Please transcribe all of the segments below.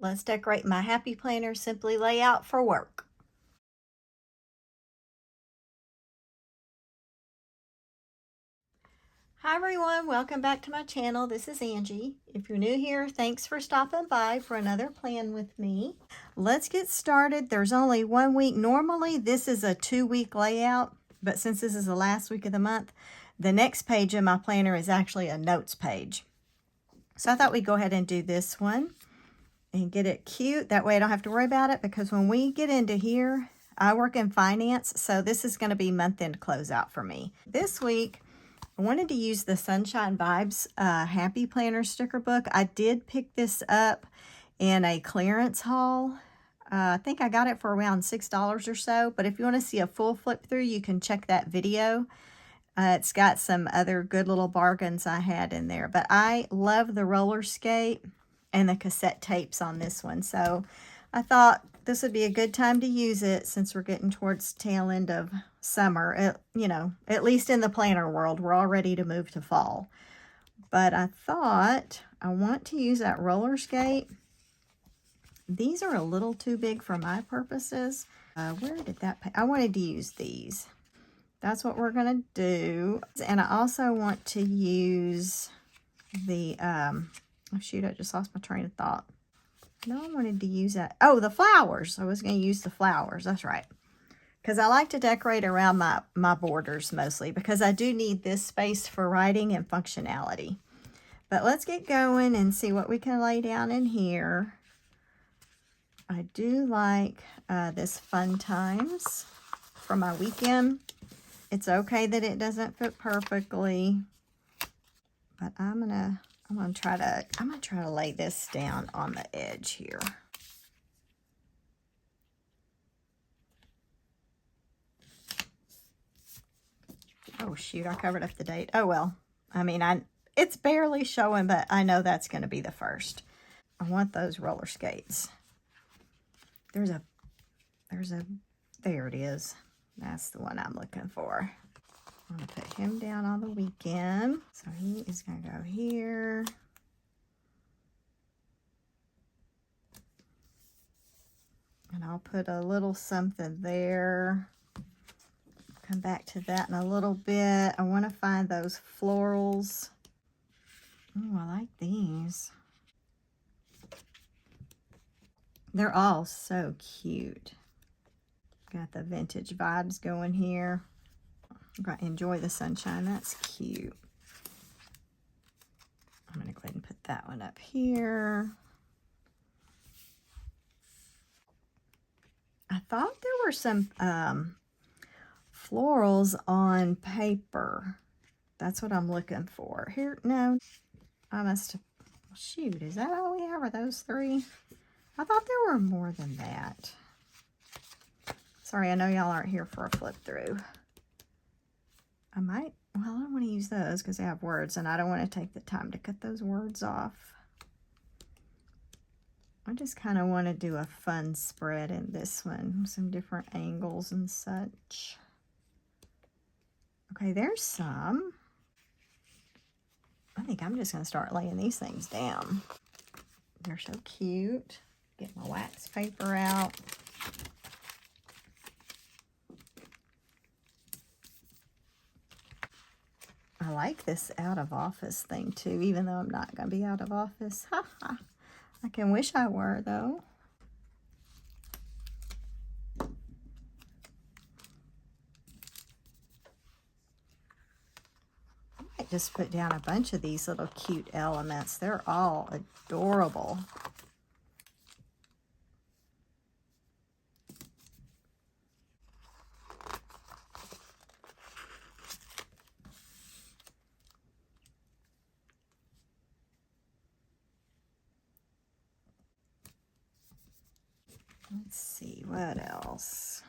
Let's decorate my Happy Planner Simply layout for work. Hi everyone, welcome back to my channel. This is Angie. If you're new here, thanks for stopping by for another plan with me. Let's get started. There's only 1 week. Normally this is a 2-week layout, but since this is the last week of the month, the next page in my planner is actually a notes page. So I thought we'd go ahead and do this one and get it cute. That way I don't have to worry about it, because when we get into here, I work in finance, so this is going to be month-end closeout for me. This week, I wanted to use the Sunshine Vibes Happy Planner sticker book. I did pick this up in a clearance haul. I think I got it for around $6 or so, but if you want to see a full flip through, you can check that video. It's got some other good little bargains I had in there, but I love the roller skate and the cassette tapes on this one, so I thought this would be a good time to use it since we're getting towards the tail end of summer. You know, at least in the planner world, we're all ready to move to fall. But I thought I want to use that roller skate. These are a little too big for my purposes. Where did that I wanted to use these. That's what we're gonna do. And I also want to use the oh shoot, I just lost my train of thought. No, I wanted to use that. Oh, the flowers. I was going to use the flowers. That's right. Because I like to decorate around my borders mostly, because I do need this space for writing and functionality. But let's get going and see what we can lay down in here. I do like this Fun Times for my weekend. It's okay that it doesn't fit perfectly, but I'm gonna try to lay this down on the edge here. Oh shoot, I covered up the date. Oh well. I mean, it's barely showing, but I know that's going to be the first. I want those roller skates. There it is. That's the one I'm looking for. I'm going to put him down on the weekend. So he is going to go here. And I'll put a little something there. Come back to that in a little bit. I want to find those florals. Oh, I like these. They're all so cute. Got the vintage vibes going here. I'm going to enjoy the sunshine. That's cute. I'm going to go ahead and put that one up here. I thought there were some florals on paper. That's what I'm looking for. Here, no. I must have, shoot, is that all we have? Are those 3? I thought there were more than that. Sorry, I know y'all aren't here for a flip through. I might, well, I don't want to use those because they have words, and I don't want to take the time to cut those words off. I just kind of want to do a fun spread in this one. Some different angles and such. Okay, there's some. I think I'm just going to start laying these things down. They're so cute. Get my wax paper out. I like this out of office thing too, even though I'm not going to be out of office. Ha ha. I can wish I were though. I might just put down a bunch of these little cute elements. They're all adorable. Let's see, what else?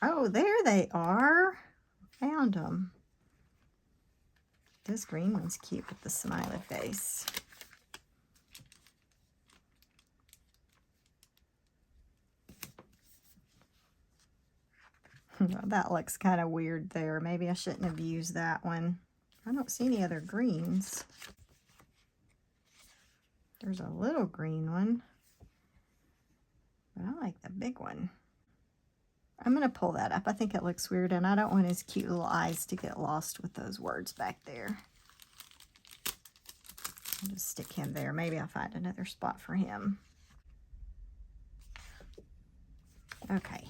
Oh, there they are. Found them. This green one's cute with the smiley face. Well, that looks kind of weird there. Maybe I shouldn't have used that one. I don't see any other greens. There's a little green one, but I like the big one. I'm going to pull that up. I think it looks weird, and I don't want his cute little eyes to get lost with those words back there. I'll just stick him there. Maybe I'll find another spot for him. Okay.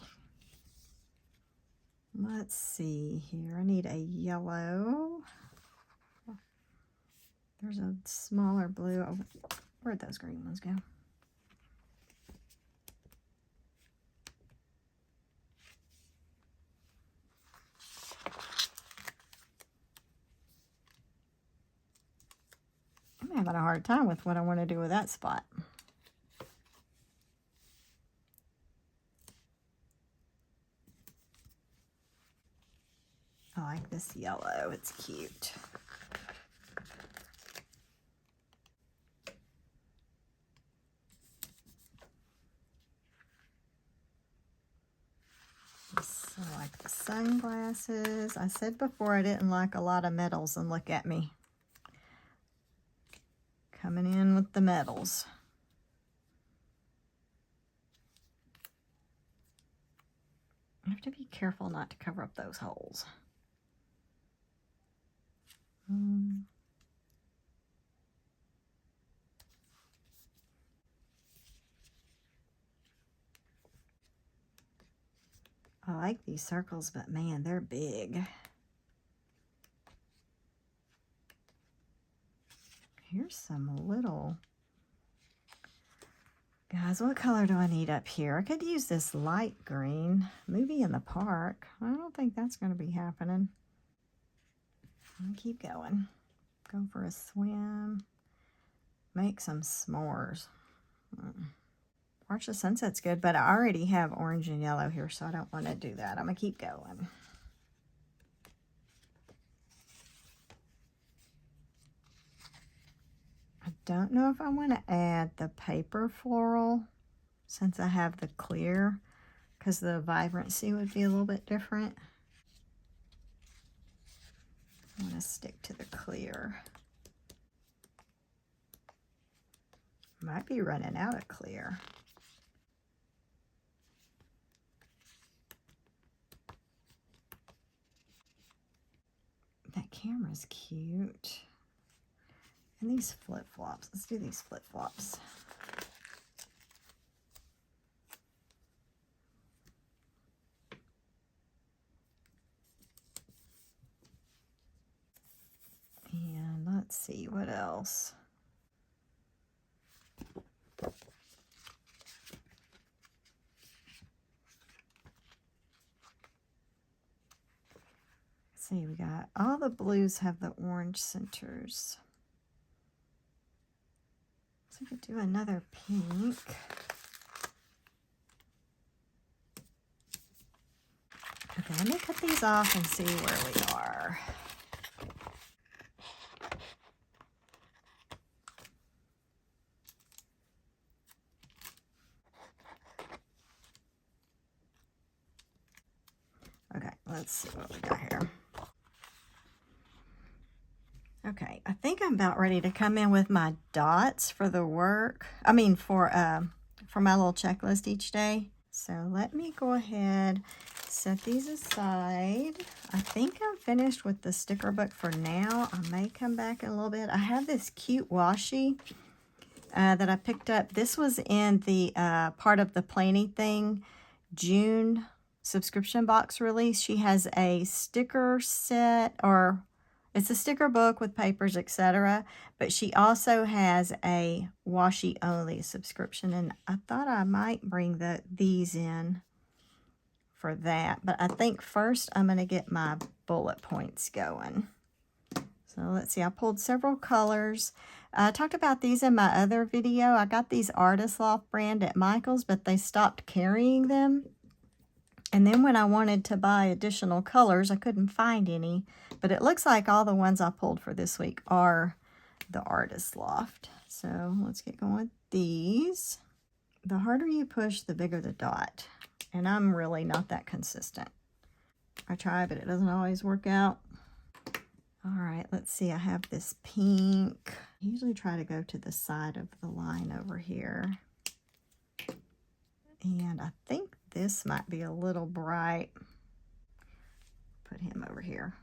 Let's see here. I need a yellow. There's a smaller blue. Oh, where'd those green ones go? I'm having a hard time with what I want to do with that spot. I like this yellow. It's cute. So I like the sunglasses. I said before I didn't like a lot of metals, and look at me. Coming in with the metals. I have to be careful not to cover up those holes. I like these circles, but man, they're big. Here's some little... Guys, what color do I need up here? I could use this light green. Movie in the park. I don't think that's going to be happening. I'll keep going. Go for a swim. Make some s'mores. Watch the Sunset's good, but I already have orange and yellow here, so I don't want to do that. I'm going to keep going. I don't know if I want to add the paper floral since I have the clear, because the vibrancy would be a little bit different. I want to stick to the clear. Might be running out of clear. That camera's cute. And these flip-flops. Let's do these flip-flops. And let's see what else. See, we got all the blues have the orange centers. So we could do another pink. Okay, let me cut these off and see where we are. Okay, let's see what we got here. Okay, I think I'm about ready to come in with my dots for the work. I mean, for my little checklist each day. So let me go ahead, set these aside. I think I'm finished with the sticker book for now. I may come back in a little bit. I have this cute washi that I picked up. This was in the part of the Planning Thing June subscription box release. She has a sticker set, or it's a sticker book with papers, etc. But she also has a washi only subscription, and I thought I might bring these in for that. But I think first I'm going to get my bullet points going. So let's see, I pulled several colors. I talked about these in my other video. I got these Artist Loft brand at Michael's, but they stopped carrying them. And then when I wanted to buy additional colors, I couldn't find any. But it looks like all the ones I pulled for this week are the Artist Loft. So let's get going with these. The harder you push, the bigger the dot. And I'm really not that consistent. I try, but it doesn't always work out. All right, let's see. I have this pink. I usually try to go to the side of the line over here. And I think this might be a little bright. Put him over here.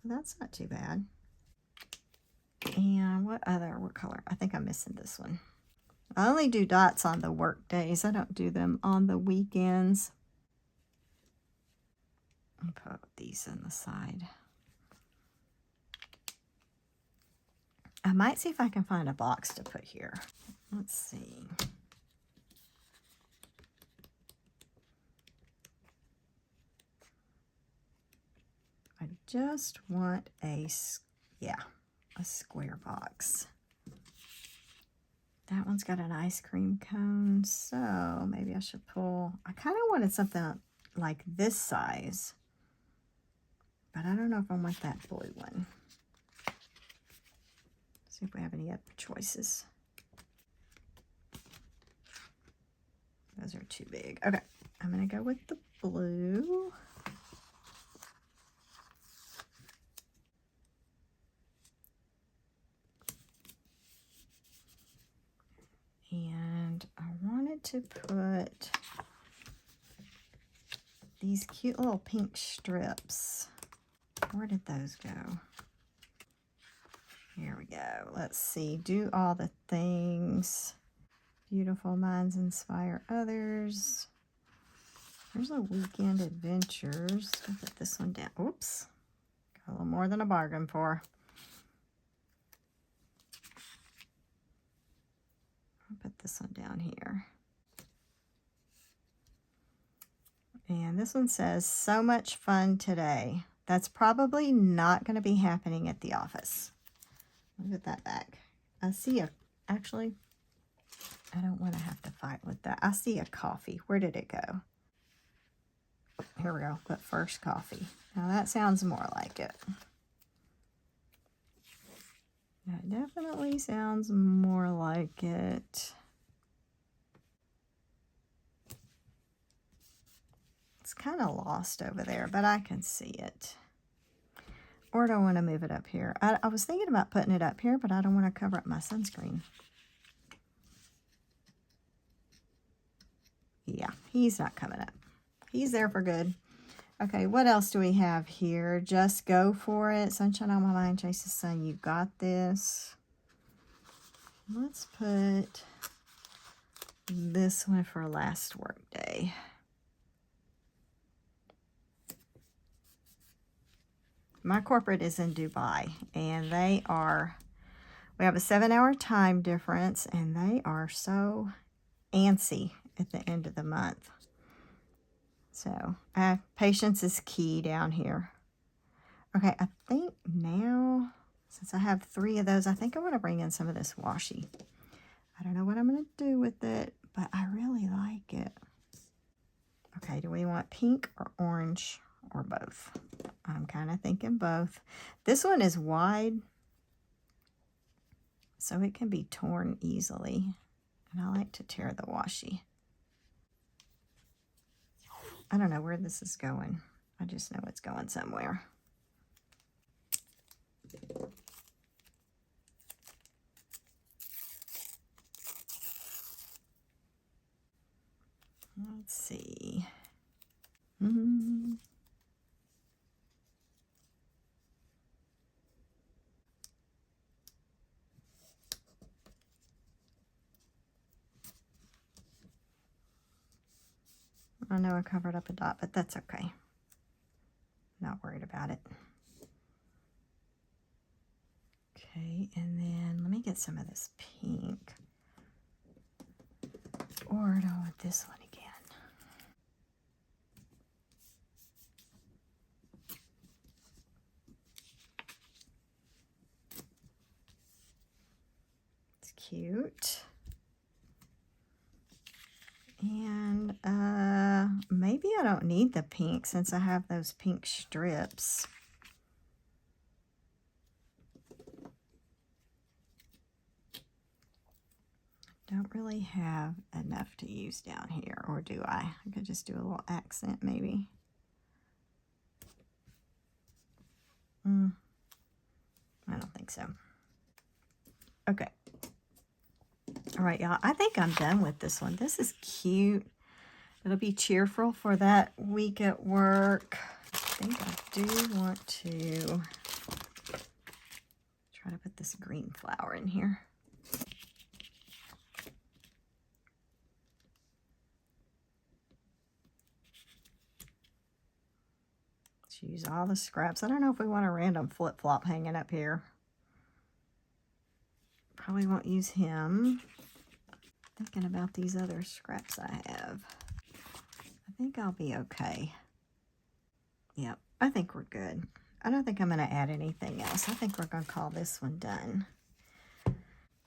That's not too bad. And what color? I think I'm missing this one. I only do dots on the work days. I don't do them on the weekends. I'll put these on the side. I might see if I can find a box to put here. Let's see. I just want a square box. That one's got an ice cream cone, so maybe I should pull. I kind of wanted something like this size, but I don't know if I want that blue one. See if we have any other choices. Those are too big. Okay, I'm gonna go with the blue. And I wanted to put these cute little pink strips. Where did those go? Here we go. Let's see. Do all the things. Beautiful minds inspire others. There's a weekend adventures. I'll put this one down. Oops. Got a little more than a bargain for. I'll put this one down here. And this one says, so much fun today. That's probably not going to be happening at the office. I'll put that back. Actually, I don't want to have to fight with that. I see a coffee. Where did it go? Here we go. But first coffee. Now that sounds more like it. That definitely sounds more like it. It's kind of lost over there, but I can see it. Or do I want to move it up here? I was thinking about putting it up here, but I don't want to cover up my sunscreen. Yeah, he's not coming up. He's there for good. Okay, what else do we have here? Just go for it. Sunshine on my mind, chase the sun. You got this. Let's put this one for last work day. My corporate is in Dubai, and we have a 7-hour time difference, and they are so antsy at the end of the month. So, patience is key down here. Okay, I think now, since I have 3 of those, I think I want to bring in some of this washi. I don't know what I'm going to do with it, but I really like it. Okay, do we want pink or orange or both? I'm kind of thinking both. This one is wide, so it can be torn easily. And I like to tear the washi. I don't know where this is going. I just know it's going somewhere. Let's see. I know I covered up a dot, but that's okay. Not worried about it. Okay, and then let me get some of this pink. Or do I want this one again? It's cute. And maybe I don't need the pink since I have those pink strips. Don't really have enough to use down here, or do I? I could just do a little accent maybe. think so. Okay. All right, y'all. I think I'm done with this one. This is cute. It'll be cheerful for that week at work. I think I do want to try to put this green flower in here. Let's use all the scraps. I don't know if we want a random flip-flop hanging up here. Probably won't use him. Thinking about these other scraps I have. I think I'll be okay. Yep, I think we're good. I don't think I'm going to add anything else. I think we're going to call this one done.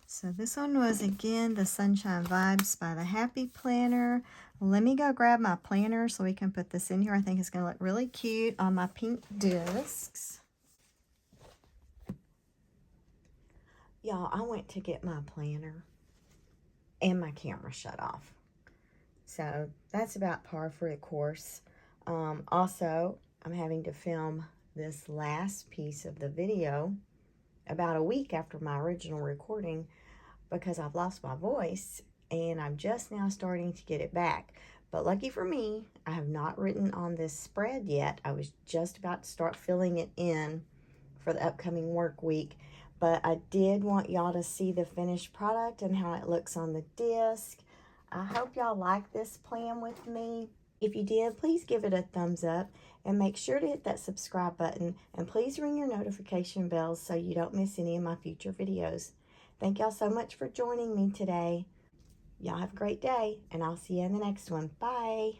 So this one was, again, the Sunshine Vibes by the Happy Planner. Let me go grab my planner so we can put this in here. I think it's going to look really cute on my pink discs. Y'all, I went to get my planner and my camera shut off. So that's about par for the course. Also, I'm having to film this last piece of the video about a week after my original recording because I've lost my voice and I'm just now starting to get it back. But lucky for me, I have not written on this spread yet. I was just about to start filling it in for the upcoming work week. But I did want y'all to see the finished product and how it looks on the disc. I hope y'all like this plan with me. If you did, please give it a thumbs up and make sure to hit that subscribe button and please ring your notification bells so you don't miss any of my future videos. Thank y'all so much for joining me today. Y'all have a great day and I'll see you in the next one. Bye.